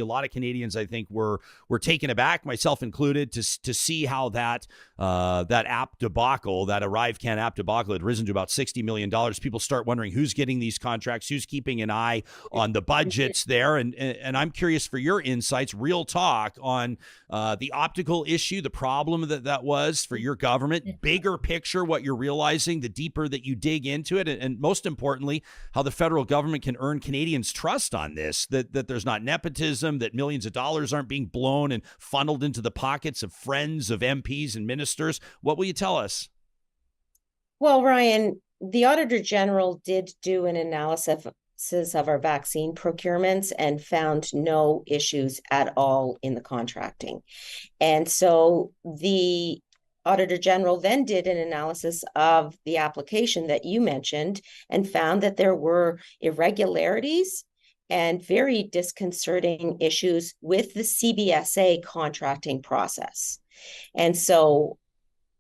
A lot of Canadians, I think, were taken aback, myself included, to see how that app debacle, that ArriveCan app debacle, had risen to about $60 million. People start wondering who's getting these contracts, who's keeping an eye on the budgets there. And I'm curious for your insights, real talk on the optical issue, the problem that was for your government, bigger picture, what you're realizing, the deeper that you dig into it, and most importantly, how the federal government can earn Canadians' trust on this, that there's not nepotism, that millions of dollars aren't being blown and funneled into the pockets of friends of MPs and ministers. What will you tell us? Well, Ryan, the Auditor General did do an analysis of our vaccine procurements and found no issues at all in the contracting. And so the Auditor General then did an analysis of the application that you mentioned and found that there were irregularities and very disconcerting issues with the CBSA contracting process. And so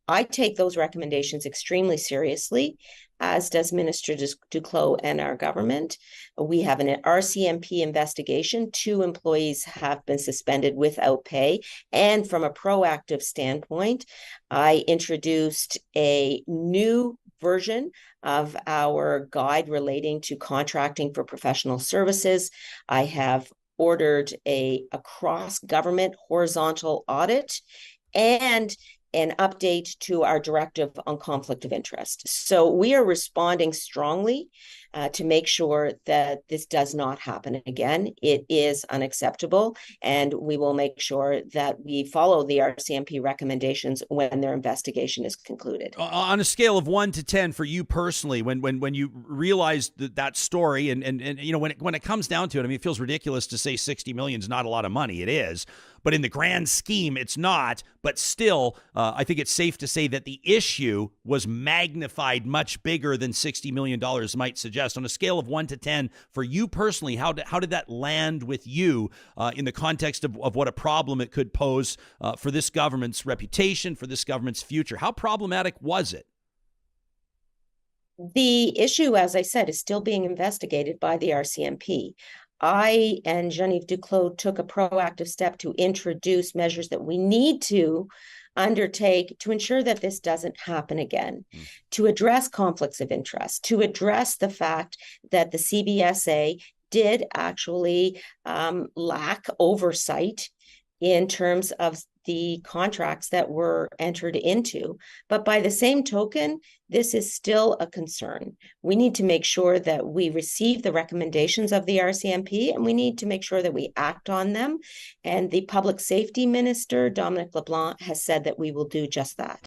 I take those recommendations extremely seriously, as does Minister Duclos and our government. We have an RCMP investigation. 2 employees have been suspended without pay. And from a proactive standpoint, I introduced a new version of our guide relating to contracting for professional services. I have ordered a cross-government horizontal audit and an update to our directive on conflict of interest. So we are responding strongly to make sure that this does not happen again. It is unacceptable, and we will make sure that we follow the RCMP recommendations when their investigation is concluded. On a scale of 1 to 10 for you personally, when you realized that story, and you know, when it comes down to it, I mean, it feels ridiculous to say 60 million is not a lot of money. It is. But in the grand scheme, it's not. But still, I think it's safe to say that the issue was magnified much bigger than $60 million might suggest. On a scale of 1 to 10, for you personally, how did that land with you in the context of what a problem it could pose for this government's reputation, for this government's future? How problematic was it? The issue, as I said, is still being investigated by the RCMP. I and Genevieve Duclos took a proactive step to introduce measures that we need to undertake to ensure that this doesn't happen again, to address conflicts of interest, to address the fact that the CBSA did actually lack oversight in terms of the contracts that were entered into. But by the same token, this is still a concern. We need to make sure that we receive the recommendations of the RCMP, and we need to make sure that we act on them. And the Public Safety Minister, Dominic LeBlanc, has said that we will do just that.